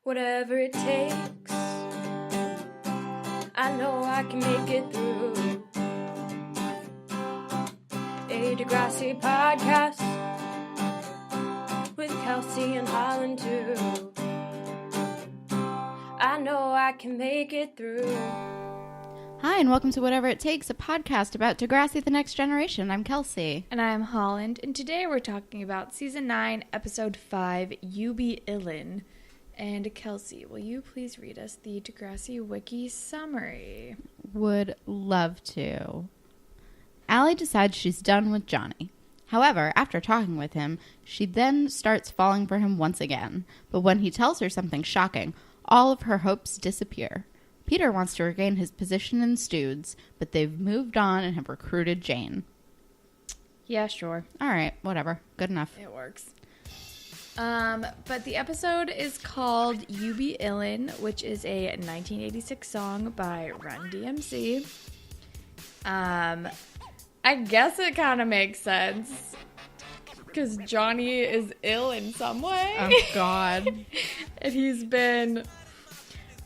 Whatever it takes, I know I can make it through. A Degrassi podcast with Kelsey and Holland too. I know I can make it through. Hi, and welcome to Whatever It Takes, a podcast about Degrassi the Next Generation. I'm Kelsey. And I'm Holland, and today we're talking about Season 9, Episode 5, Be Illin. And Kelsey, will you please read us the Degrassi Wiki summary? Would love to. Alli decides she's done with Johnny. However, after talking with him, she then starts falling for him once again. But when he tells her something shocking, all of her hopes disappear. Peter wants to regain his position in Stoods, but they've moved on and have recruited Jane. Yeah, sure. All right, whatever. Good enough. It works. But the episode is called You Be Illin, which is a 1986 song by Run DMC. I guess it kind of makes sense because Johnny is ill in some way. Oh, God. And he's been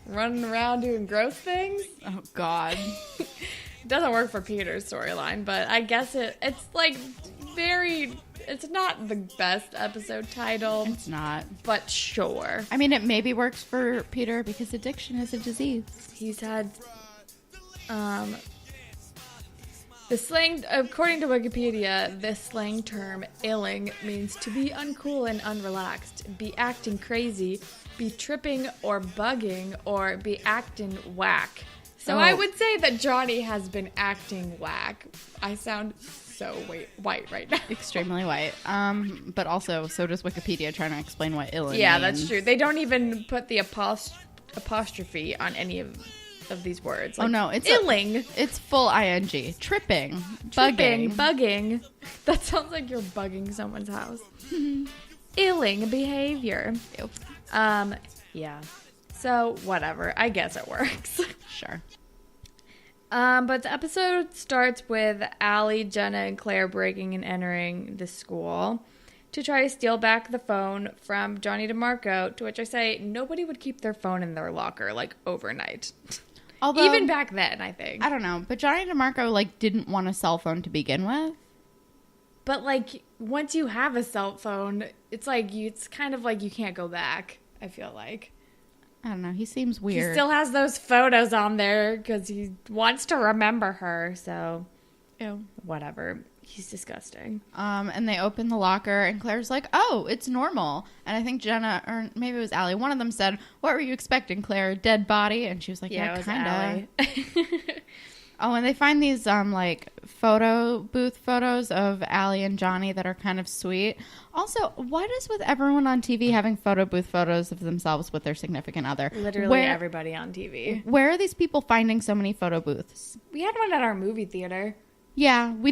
running around doing gross things. Oh, God. It doesn't work for Peter's storyline, but I guess it's like it's not the best episode title. It's not. But sure. I mean, it maybe works for Peter because addiction is a disease. He's had, the slang, according to Wikipedia, this slang term, illing, means to be uncool and unrelaxed, be acting crazy, be tripping or bugging, or be acting whack. So I would say that Johnny has been acting whack. I sound so white right now. Extremely white. But also, so does Wikipedia trying to explain what illin Yeah, means. that's true. They don't even put the apostrophe on any of these words. Like, oh, no. It's illing. It's full ing. Tripping. Bugging. Bugging. That sounds like you're bugging someone's house. Illing behavior. Ew. Yeah. So, whatever. I guess it works. Sure. But the episode starts with Alli, Jenna, and Claire breaking and entering the school to try to steal back the phone from Johnny DeMarco, to which I say nobody would keep their phone in their locker, like, overnight. Although, even back then, I think. I don't know. But Johnny DeMarco, like, didn't want a cell phone to begin with. But, like, once you have a cell phone, it's like, it's kind of like you can't go back, I feel like. I don't know. He seems weird. He still has those photos on there because he wants to remember her, so Ew. Whatever. He's disgusting. And they open the locker, and Claire's like, oh, it's normal. And I think Jenna, or maybe it was Alli, one of them said, what were you expecting, Claire? Dead body? And she was like, yeah, kind of. Oh, and they find these, like, photo booth photos of Alli and Johnny that are kind of sweet. Also, what is with everyone on TV having photo booth photos of themselves with their significant other? Literally everybody on TV. Where are these people finding so many photo booths? We had one at our movie theater. Yeah, we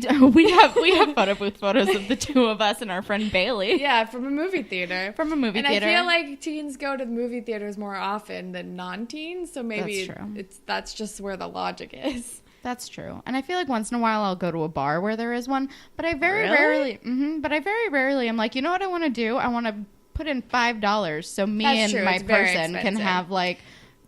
have photo booth photos of the two of us and our friend Bailey. Yeah, from a movie theater. From a movie theater. And I feel like teens go to the movie theaters more often than non-teens, so maybe that's just where the logic is. That's true. And I feel like once in a while I'll go to a bar where there is one, but I very rarely I'm like, you know what I want to do? I want to put in $5 so me and my person can have like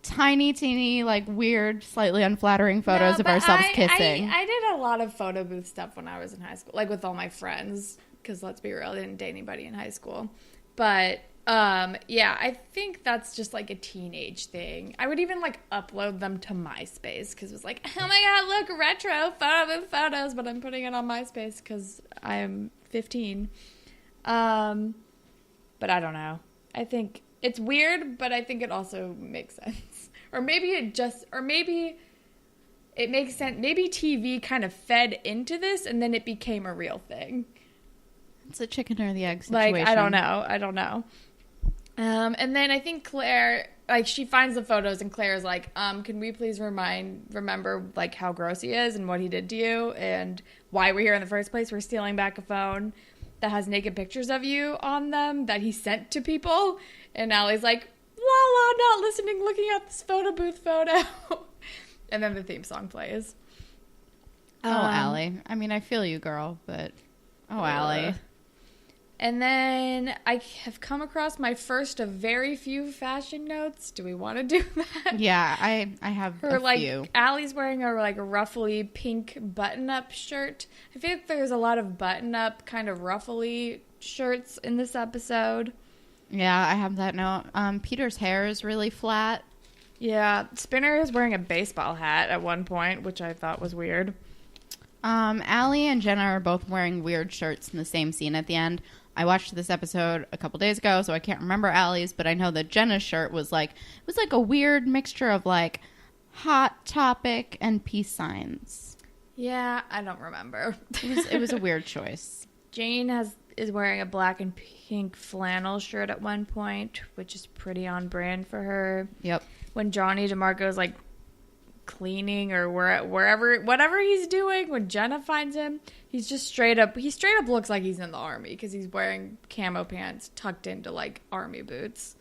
tiny, teeny, like weird, slightly unflattering photos of ourselves kissing. I did a lot of photo booth stuff when I was in high school, like with all my friends, because let's be real, I didn't date anybody in high school. But yeah, I think that's just like a teenage thing. I would even like upload them to MySpace because it was like, oh my god, look, retro photo booth photos, but I'm putting it on MySpace because I'm 15. But I don't know. I think it's weird, but I think it also makes sense. Or maybe it makes sense. Maybe TV kind of fed into this and then it became a real thing. It's a chicken or the egg situation. Like, I don't know. And then I think Claire, like, she finds the photos and Claire's like, can we please remember, like, how gross he is and what he did to you and why we're here in the first place? We're stealing back a phone that has naked pictures of you on them that he sent to people. And Alli's like, not listening, looking at this photo booth photo. And then the theme song plays. Oh, Alli. I mean, I feel you, girl, but... Oh, Alli. And then I have come across my first of very few fashion notes. Do we want to do that? Yeah, I have a few. Alli's wearing a ruffly pink button-up shirt. I feel like there's a lot of button-up kind of ruffly shirts in this episode. Yeah, I have that note. Peter's hair is really flat. Yeah, Spinner is wearing a baseball hat at one point, which I thought was weird. Alli and Jenna are both wearing weird shirts in the same scene at the end. I watched this episode a couple days ago, so I can't remember Alli's, but I know that Jenna's shirt was like a weird mixture of like Hot Topic and peace signs. Yeah, I don't remember. It was a weird choice. Jane is wearing a black and pink flannel shirt at one point, which is pretty on brand for her. Yep. When Johnny DeMarco is like cleaning or whatever he's doing, when Jenna finds him, he straight up looks like he's in the army because he's wearing camo pants tucked into like army boots.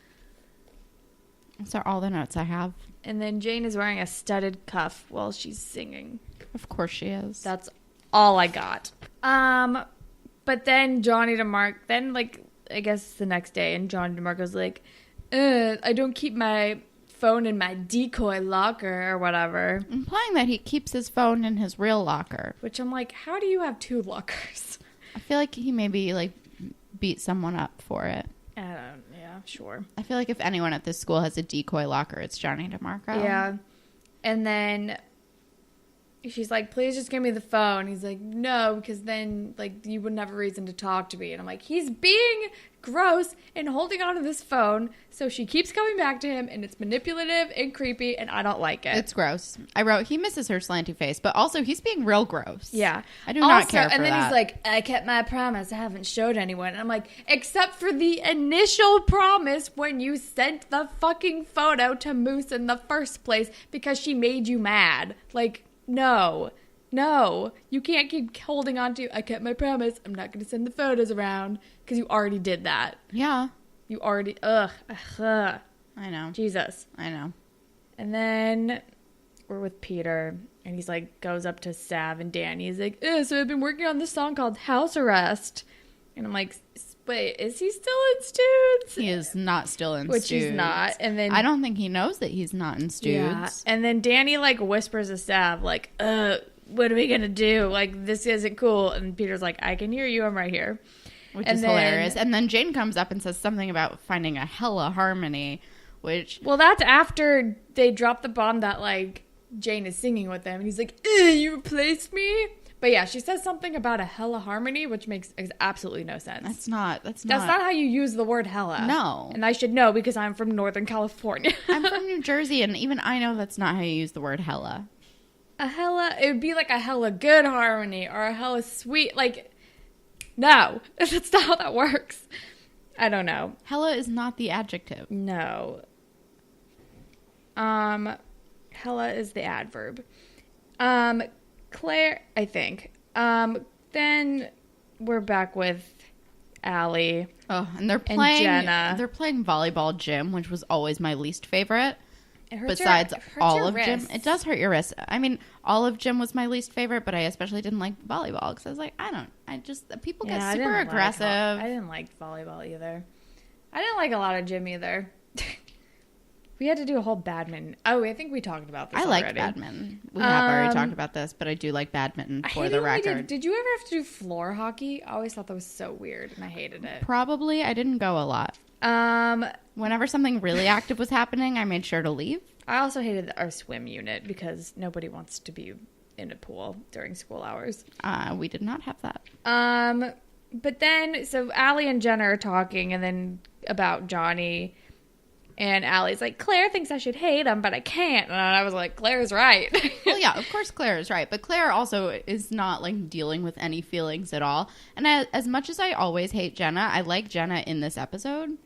Those are all the notes I have. And then Jane is wearing a studded cuff while she's singing. Of course she is. That's all I got. But then Johnny DeMarco, then like I guess the next day, and Johnny DeMarco's like, I don't keep my phone in my decoy locker or whatever, implying that he keeps his phone in his real locker, which I'm like, how do you have two lockers? I feel like he maybe like beat someone up for it. Yeah, sure. I feel like if anyone at this school has a decoy locker, it's Johnny DeMarco. Yeah. And then she's like, please just give me the phone. He's like, no, because then like you wouldn't have a reason to talk to me. And I'm like, he's being gross and holding on to this phone. So she keeps coming back to him, and it's manipulative and creepy, and I don't like it. It's gross. I wrote, he misses her slanty face, but also he's being real gross. Yeah. I do not care for that. And then he's like, I kept my promise. I haven't showed anyone. And I'm like, except for the initial promise when you sent the fucking photo to Moose in the first place because she made you mad. Like, no, you can't keep holding on to, I kept my promise, I'm not going to send the photos around, because you already did that. Yeah. You already, ugh. I know. Jesus. I know. And then we're with Peter, and he's like, goes up to Sav and Danny. He's like, so I've been working on this song called House Arrest. And I'm like, wait, is he still in Studes? He is not still in Studes. Which he's not. And then I don't think he knows that he's not in Studes. Yeah. And then Danny like whispers to Sav, like, what are we gonna do? Like, this isn't cool. And Peter's like, I can hear you, I'm right here. Which is hilarious. And then Jane comes up and says something about finding a hella harmony, which... Well, that's after they drop the bomb that, like, Jane is singing with them. And he's like, you replaced me? But yeah, she says something about a hella harmony, which makes absolutely no sense. That's not how you use the word hella. No. And I should know because I'm from Northern California. I'm from New Jersey, and even I know that's not how you use the word hella. A hella, it would be like a hella good harmony or a hella sweet, like, no, that's not how that works. I don't know. Hella is not the adjective. No. Hella is the adverb. Claire, I think. Then we're back with Alli. Oh, and they're playing Jenna. They're playing volleyball gym, which was always my least favorite. Besides all of gym, it does hurt your wrist. I mean, all of gym was my least favorite, but I especially didn't like volleyball because I was like, people get super aggressive. I didn't like volleyball either. I didn't like a lot of gym either. We had to do a whole badminton. Oh, I think we talked about this already. I like badminton. We have already talked about this, but I do like badminton for the record. Did you ever have to do floor hockey? I always thought that was so weird, and I hated it. Probably. I didn't go a lot. Whenever something really active was happening, I made sure to leave. I also hated our swim unit because nobody wants to be in a pool during school hours. We did not have that. But then, so Alli and Jenna are talking, and then about Johnny. And Allie's like, Claire thinks I should hate him, but I can't. And I was like, Claire's right. Well, yeah, of course Claire is right. But Claire also is not, like, dealing with any feelings at all. And as much as I always hate Jenna, I like Jenna in this episode.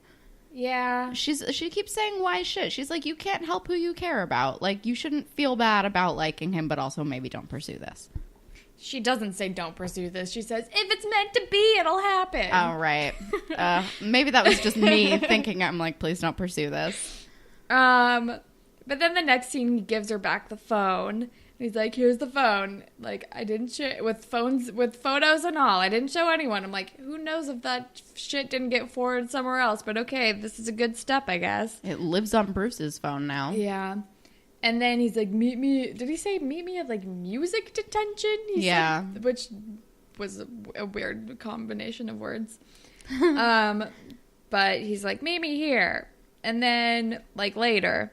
Yeah. She keeps saying wise shit. She's like, you can't help who you care about. Like, you shouldn't feel bad about liking him, but also maybe don't pursue this. She doesn't say don't pursue this. She says, if it's meant to be, it'll happen. Oh, right. Maybe that was just me thinking, I'm like, please don't pursue this. But then the next scene, he gives her back the phone. And he's like, here's the phone. Like, I didn't share with photos and all. I didn't show anyone. I'm like, who knows if that shit didn't get forwarded somewhere else? But okay, this is a good step, I guess. It lives on Bruce's phone now. Yeah. And then he's like, meet me. Did he say meet me at like music detention? He said, which was a weird combination of words. But he's like, meet me here. And then like later,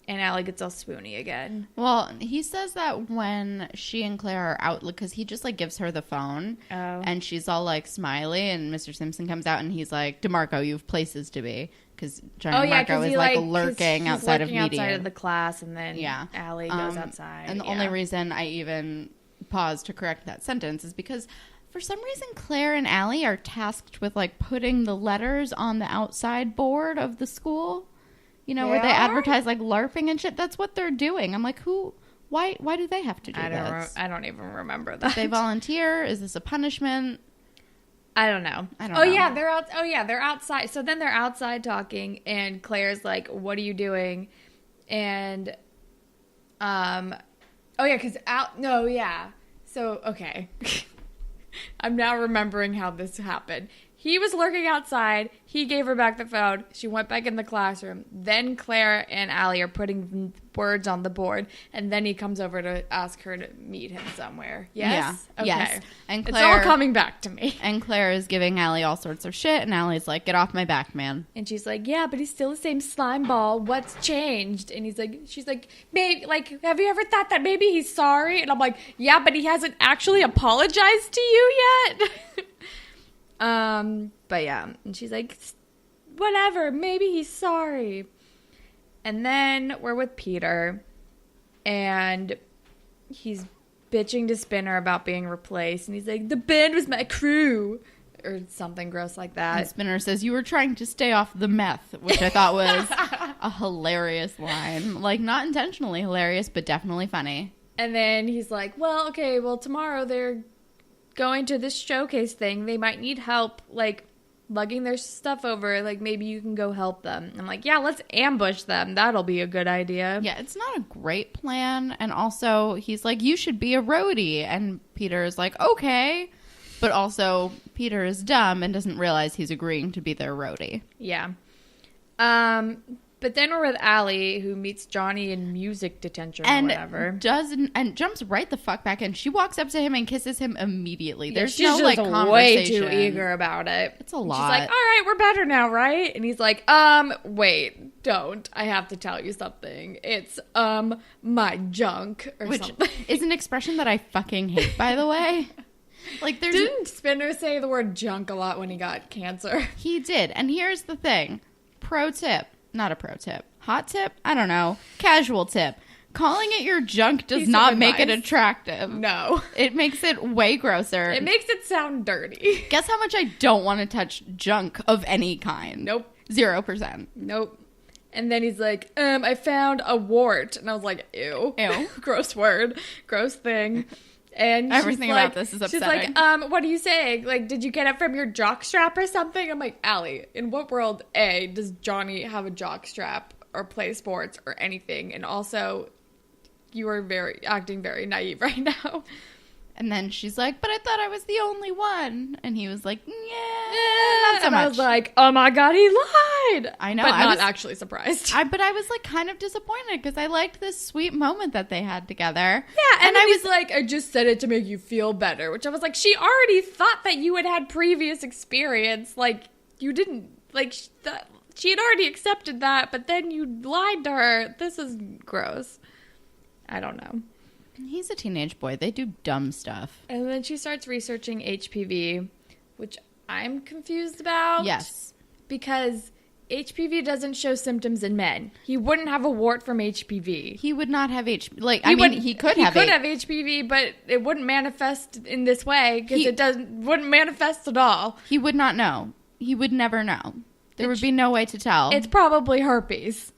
and Alli gets all spoony again. Well, he says that when she and Claire are out, because he just, like, gives her the phone. Oh. And she's all, like, smiley, and Mr. Simpson comes out, and he's like, DeMarco, you have places to be. Because Johnny DeMarco is, like, lurking outside of meeting. outside of the class, and then Alli goes outside. And the only reason I even paused to correct that sentence is because for some reason Claire and Alli are tasked with, like, putting the letters on the outside board of the school. You know, where they advertise, like, LARPing and shit. That's what they're doing. I'm like, why do they have to do this? I don't even remember that. Did they volunteer? Is this a punishment? I don't know. Yeah, they're out. Oh, yeah, they're outside. So then they're outside talking, and Claire's like, what are you doing? And, So, okay. I'm now remembering how this happened. He was lurking outside. He gave her back the phone. She went back in the classroom. Then Claire and Alli are putting words on the board. And then he comes over to ask her to meet him somewhere. Yes? Yeah. Okay. Yes. And Claire, it's all coming back to me. And Claire is giving Alli all sorts of shit. And Allie's like, get off my back, man. And she's like, yeah, but he's still the same slime ball. What's changed? And she's like, babe, like, have you ever thought that maybe he's sorry? And I'm like, yeah, but he hasn't actually apologized to you yet. But yeah, and she's like, whatever, maybe he's sorry. And then we're with Peter, and he's bitching to Spinner about being replaced, and he's like, the band was my crew, or something gross like that. And Spinner says, you were trying to stay off the meth, which I thought was a hilarious line. Like, not intentionally hilarious, but definitely funny. And then he's like, well, okay, well, tomorrow they're going to this showcase thing. They might need help, like, lugging their stuff over. Like, maybe you can go help them. I'm like, yeah, let's ambush them. That'll be a good idea. Yeah, it's not a great plan. And also, he's like, you should be a roadie. And Peter is like, okay. But also, Peter is dumb and doesn't realize he's agreeing to be their roadie. Yeah. But then we're with Alli, who meets Johnny in music detention or whatever. And jumps right the fuck back in. She walks up to him and kisses him immediately. There's she's no, just like, conversation. Way too eager about it. It's a lot. She's like, all right, we're better now, right? And he's like, wait, don't. I have to tell you something. It's, my junk or something. Which is an expression that I fucking hate, by the way. Like, Didn't Spinner say the word junk a lot when he got cancer? He did. And here's the thing. Pro tip. Not a pro tip. Hot tip? I don't know. Casual tip. Calling it your junk does not make it attractive. No. It makes it way grosser. It makes it sound dirty. Guess how much I don't want to touch junk of any kind? Nope. 0%. Nope. And then he's like, I found a wart. And I was like, ew. Ew. Gross word. Gross thing. And everything about this is upsetting. She's like, what are you saying? Like, did you get it from your jockstrap or something? I'm like, Alli, in what world, A, does Johnny have a jockstrap or play sports or anything? And also, you are acting very naive right now. And then she's like, but I thought I was the only one. And he was like, yeah, not so and much. I was like, oh my God, he lied. I know. But not actually surprised. But I was like kind of disappointed because I liked this sweet moment that they had together. Yeah, and I was like, I just said it to make you feel better. Which I was like, she already thought that you had previous experience. Like, you didn't, like, she had already accepted that, but then you lied to her. This is gross. I don't know. He's a teenage boy. They do dumb stuff. And then she starts researching HPV, which I'm confused about. Yes. Because HPV doesn't show symptoms in men. He wouldn't have a wart from HPV. He would not have HPV. Like, he could have HPV, but it wouldn't manifest in this way because wouldn't manifest at all. He would not know. He would never know. There would be no way to tell. It's probably herpes.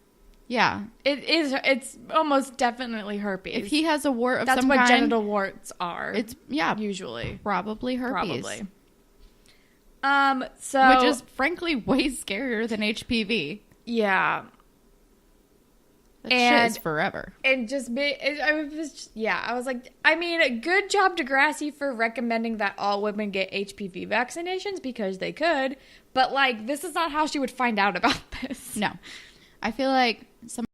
Yeah. It is. It's almost definitely herpes. If he has a wart of some kind. That's what genital warts are. It's, usually. Probably herpes. Probably. Which is frankly way scarier than HPV. Yeah. Shit is forever. And just I was like, I mean, good job Degrassi for recommending that all women get HPV vaccinations because they could, but like this is not how she would find out about this. No. I feel like some